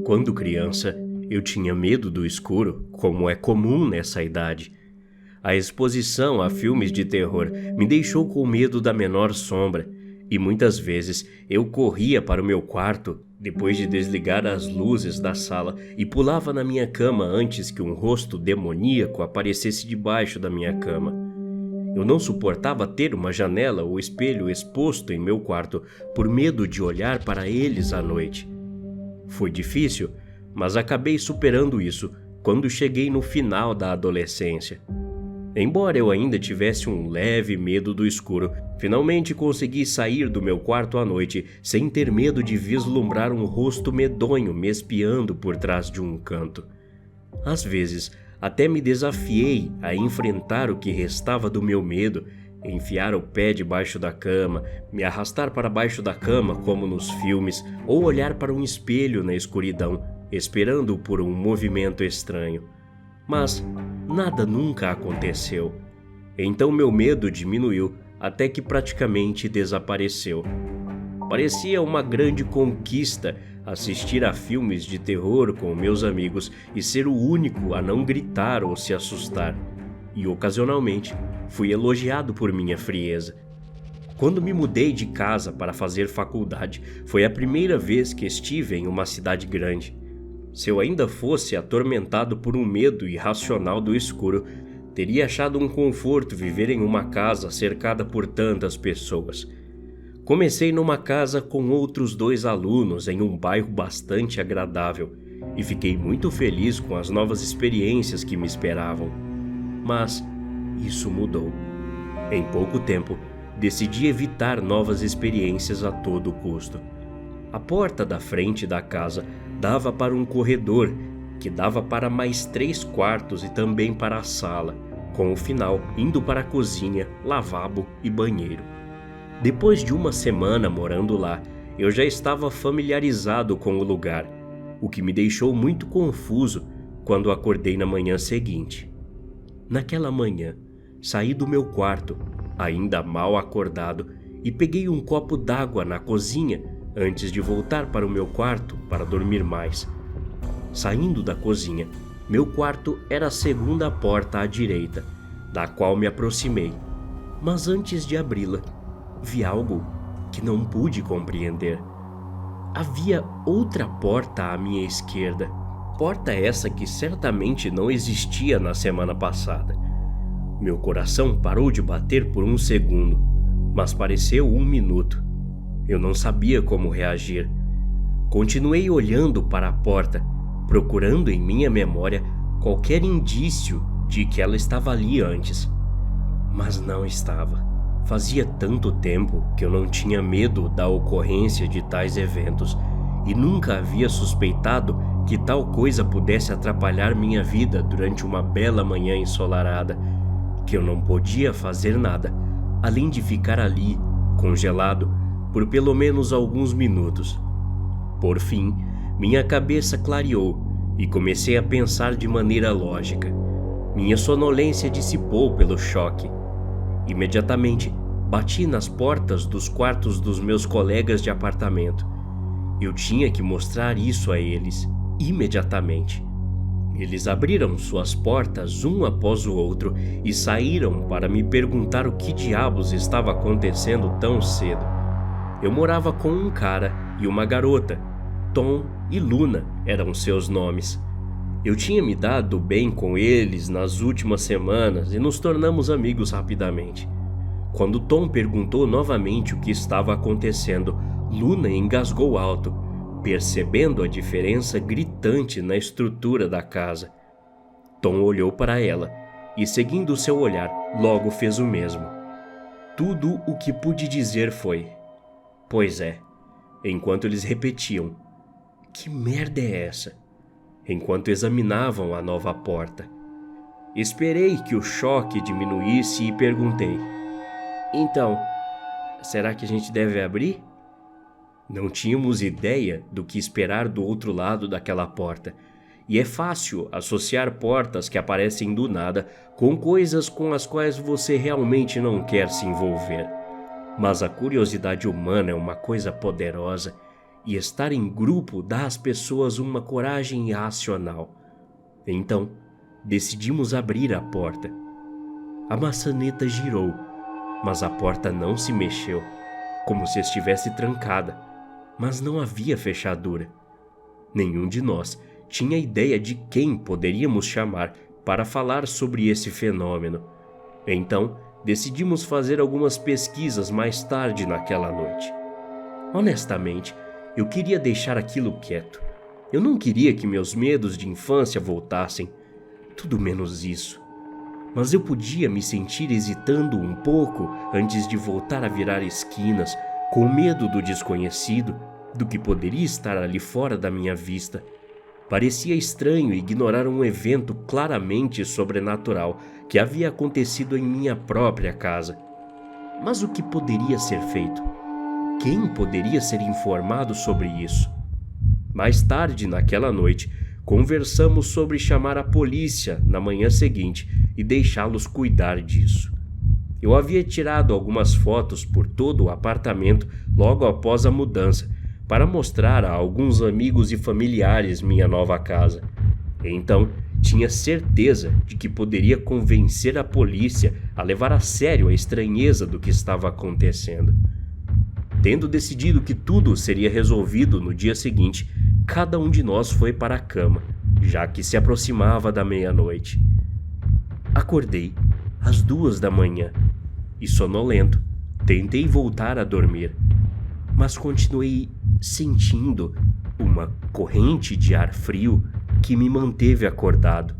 Quando criança, eu tinha medo do escuro, como é comum nessa idade. A exposição a filmes de terror me deixou com medo da menor sombra, e muitas vezes eu corria para o meu quarto, depois de desligar as luzes da sala, e pulava na minha cama antes que um rosto demoníaco aparecesse debaixo da minha cama. Eu não suportava ter uma janela ou espelho exposto em meu quarto por medo de olhar para eles à noite. Foi difícil, mas acabei superando isso quando cheguei no final da adolescência. Embora eu ainda tivesse um leve medo do escuro, finalmente consegui sair do meu quarto à noite sem ter medo de vislumbrar um rosto medonho me espiando por trás de um canto. Às vezes, até me desafiei a enfrentar o que restava do meu medo, enfiar o pé debaixo da cama, me arrastar para baixo da cama como nos filmes, ou olhar para um espelho na escuridão, esperando por um movimento estranho. Mas nada nunca aconteceu. Então meu medo diminuiu até que praticamente desapareceu. Parecia uma grande conquista assistir a filmes de terror com meus amigos e ser o único a não gritar ou se assustar. E ocasionalmente fui elogiado por minha frieza. Quando me mudei de casa para fazer faculdade, foi a primeira vez que estive em uma cidade grande. Se eu ainda fosse atormentado por um medo irracional do escuro, teria achado um conforto viver em uma casa cercada por tantas pessoas. Comecei numa casa com outros 2 alunos em um bairro bastante agradável e fiquei muito feliz com as novas experiências que me esperavam. Mas isso mudou. Em pouco tempo, decidi evitar novas experiências a todo custo. A porta da frente da casa dava para um corredor que dava para mais 3 quartos e também para a sala, com o final indo para a cozinha, lavabo e banheiro. Depois de uma semana morando lá, eu já estava familiarizado com o lugar, o que me deixou muito confuso quando acordei na manhã seguinte. Naquela manhã, saí do meu quarto, ainda mal acordado, e peguei um copo d'água na cozinha antes de voltar para o meu quarto para dormir mais. Saindo da cozinha, meu quarto era a segunda porta à direita, da qual me aproximei, mas antes de abri-la, vi algo que não pude compreender. Havia outra porta à minha esquerda, porta essa que certamente não existia na semana passada. Meu coração parou de bater por um segundo, mas pareceu 1 minuto. Eu não sabia como reagir. Continuei olhando para a porta, procurando em minha memória qualquer indício de que ela estava ali antes. Mas não estava. Fazia tanto tempo que eu não tinha medo da ocorrência de tais eventos e nunca havia suspeitado que tal coisa pudesse atrapalhar minha vida durante uma bela manhã ensolarada, que eu não podia fazer nada além de ficar ali, congelado, por pelo menos alguns minutos. Por fim, minha cabeça clareou e comecei a pensar de maneira lógica. Minha sonolência dissipou pelo choque. Imediatamente, bati nas portas dos quartos dos meus colegas de apartamento. Eu tinha que mostrar isso a eles, imediatamente. Eles abriram suas portas um após o outro e saíram para me perguntar o que diabos estava acontecendo tão cedo. Eu morava com um cara e uma garota. Tom e Luna eram seus nomes. Eu tinha me dado bem com eles nas últimas semanas e nos tornamos amigos rapidamente. Quando Tom perguntou novamente o que estava acontecendo, Luna engasgou alto, percebendo a diferença gritante na estrutura da casa. Tom olhou para ela e, seguindo seu olhar, logo fez o mesmo. Tudo o que pude dizer foi: "Pois é", enquanto eles repetiam: "Que merda é essa?", enquanto examinavam a nova porta. Esperei que o choque diminuísse e perguntei: "Então, será que a gente deve abrir?" Não tínhamos ideia do que esperar do outro lado daquela porta, e é fácil associar portas que aparecem do nada com coisas com as quais você realmente não quer se envolver. Mas a curiosidade humana é uma coisa poderosa, e estar em grupo dá às pessoas uma coragem irracional. Então, decidimos abrir a porta. A maçaneta girou, mas a porta não se mexeu, como se estivesse trancada, mas não havia fechadura. Nenhum de nós tinha ideia de quem poderíamos chamar para falar sobre esse fenômeno. Então, decidimos fazer algumas pesquisas mais tarde naquela noite. Honestamente, eu queria deixar aquilo quieto. Eu não queria que meus medos de infância voltassem, tudo menos isso. Mas eu podia me sentir hesitando um pouco antes de voltar a virar esquinas, com medo do desconhecido, do que poderia estar ali fora da minha vista. Parecia estranho ignorar um evento claramente sobrenatural que havia acontecido em minha própria casa. Mas o que poderia ser feito? Quem poderia ser informado sobre isso? Mais tarde naquela noite, conversamos sobre chamar a polícia na manhã seguinte e deixá-los cuidar disso. Eu havia tirado algumas fotos por todo o apartamento logo após a mudança para mostrar a alguns amigos e familiares minha nova casa. Então, tinha certeza de que poderia convencer a polícia a levar a sério a estranheza do que estava acontecendo. Tendo decidido que tudo seria resolvido no dia seguinte, cada um de nós foi para a cama, já que se aproximava da meia-noite. Acordei às 2 da manhã e, sonolento, tentei voltar a dormir, mas continuei sentindo uma corrente de ar frio que me manteve acordado.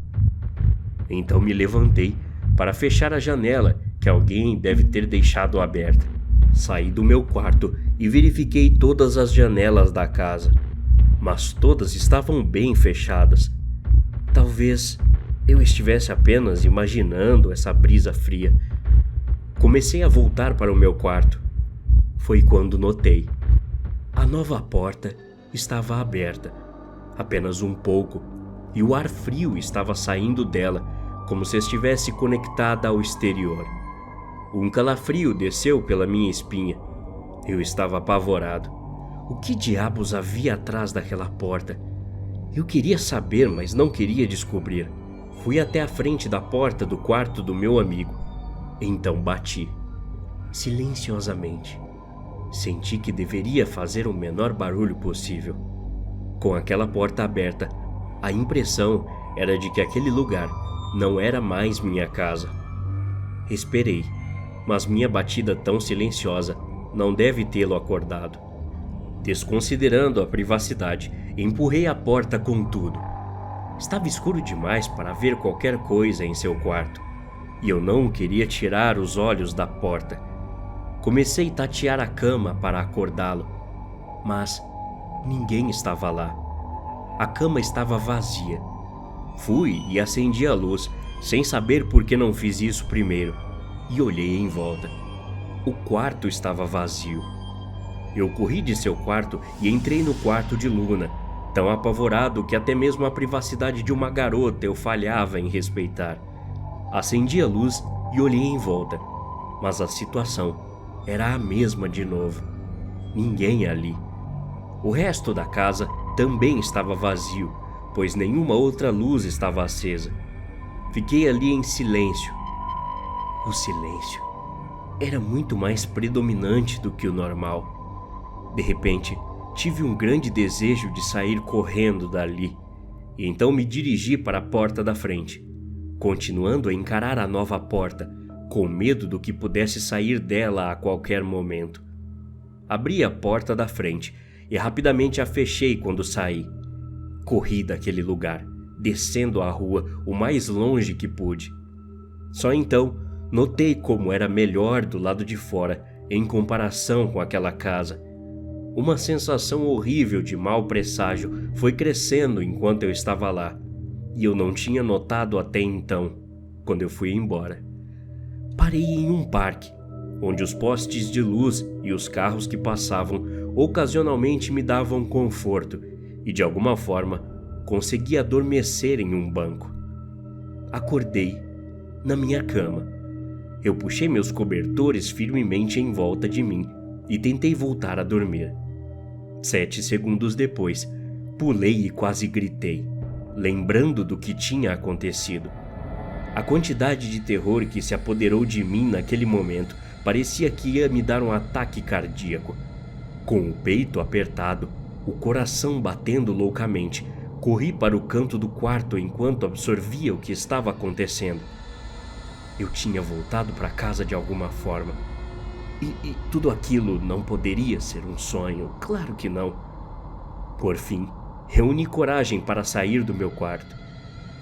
Então me levantei para fechar a janela que alguém deve ter deixado aberta. Saí do meu quarto e verifiquei todas as janelas da casa, mas todas estavam bem fechadas. Talvez eu estivesse apenas imaginando essa brisa fria. Comecei a voltar para o meu quarto. Foi quando notei. A nova porta estava aberta, apenas um pouco, e o ar frio estava saindo dela, como se estivesse conectada ao exterior. Um calafrio desceu pela minha espinha. Eu estava apavorado. O que diabos havia atrás daquela porta? Eu queria saber, mas não queria descobrir. Fui até a frente da porta do quarto do meu amigo. Então bati. Silenciosamente. Senti que deveria fazer o menor barulho possível. Com aquela porta aberta, a impressão era de que aquele lugar não era mais minha casa. Esperei, mas minha batida tão silenciosa não deve tê-lo acordado. Desconsiderando a privacidade, empurrei a porta com tudo. Estava escuro demais para ver qualquer coisa em seu quarto, e eu não queria tirar os olhos da porta. Comecei a tatear a cama para acordá-lo, mas ninguém estava lá. A cama estava vazia. Fui e acendi a luz, sem saber por que não fiz isso primeiro, e olhei em volta. O quarto estava vazio. Eu corri de seu quarto e entrei no quarto de Luna, tão apavorado que até mesmo a privacidade de uma garota eu falhava em respeitar. Acendi a luz e olhei em volta, mas a situação era a mesma de novo. Ninguém ali. O resto da casa também estava vazio, pois nenhuma outra luz estava acesa. Fiquei ali em silêncio. O silêncio era muito mais predominante do que o normal. De repente, tive um grande desejo de sair correndo dali, e então me dirigi para a porta da frente, continuando a encarar a nova porta, com medo do que pudesse sair dela a qualquer momento. Abri a porta da frente e rapidamente a fechei quando saí. Corri daquele lugar, descendo a rua o mais longe que pude. Só então notei como era melhor do lado de fora em comparação com aquela casa. Uma sensação horrível de mau presságio foi crescendo enquanto eu estava lá, e eu não tinha notado até então, quando eu fui embora. Parei em um parque, onde os postes de luz e os carros que passavam ocasionalmente me davam conforto, e de alguma forma consegui adormecer em um banco. Acordei na minha cama. Eu puxei meus cobertores firmemente em volta de mim e tentei voltar a dormir. 7 segundos depois, pulei e quase gritei, lembrando do que tinha acontecido. A quantidade de terror que se apoderou de mim naquele momento parecia que ia me dar um ataque cardíaco. Com o peito apertado, o coração batendo loucamente, corri para o canto do quarto enquanto absorvia o que estava acontecendo. Eu tinha voltado para casa de alguma forma. E tudo aquilo não poderia ser um sonho, claro que não. Por fim, reuni coragem para sair do meu quarto.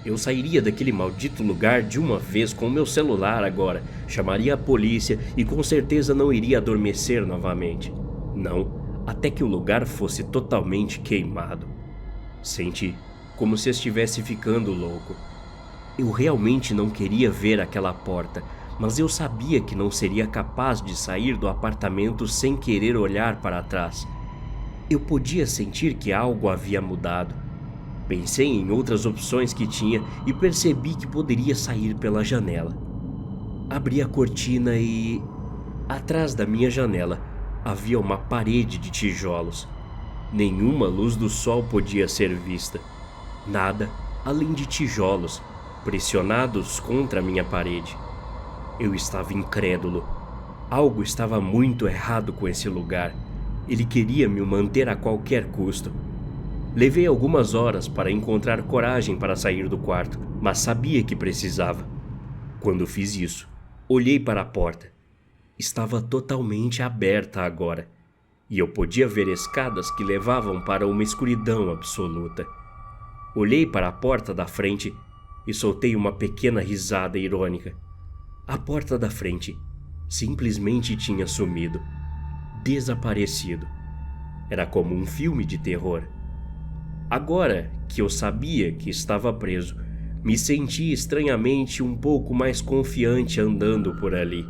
Eu sairia daquele maldito lugar de uma vez com o meu celular agora, chamaria a polícia e com certeza não iria adormecer novamente. Não, até que o lugar fosse totalmente queimado. Senti como se estivesse ficando louco. Eu realmente não queria ver aquela porta, mas eu sabia que não seria capaz de sair do apartamento sem querer olhar para trás. Eu podia sentir que algo havia mudado. Pensei em outras opções que tinha e percebi que poderia sair pela janela. Abri a cortina e... atrás da minha janela havia uma parede de tijolos. Nenhuma luz do sol podia ser vista. Nada além de tijolos, pressionados contra a minha parede. Eu estava incrédulo. Algo estava muito errado com esse lugar. Ele queria me manter a qualquer custo. Levei algumas horas para encontrar coragem para sair do quarto, mas sabia que precisava. Quando fiz isso, olhei para a porta. Estava totalmente aberta agora, e eu podia ver escadas que levavam para uma escuridão absoluta. Olhei para a porta da frente e soltei uma pequena risada irônica. A porta da frente simplesmente tinha sumido, desaparecido. Era como um filme de terror. Agora que eu sabia que estava preso, me senti estranhamente um pouco mais confiante andando por ali.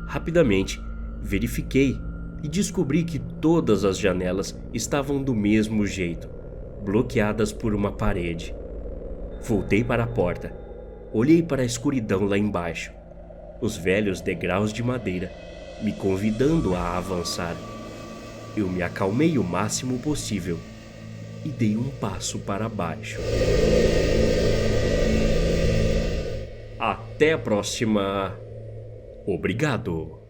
Rapidamente, verifiquei e descobri que todas as janelas estavam do mesmo jeito, bloqueadas por uma parede. Voltei para a porta, olhei para a escuridão lá embaixo, os velhos degraus de madeira, me convidando a avançar. Eu me acalmei o máximo possível e dei um passo para baixo. Até a próxima. Obrigado.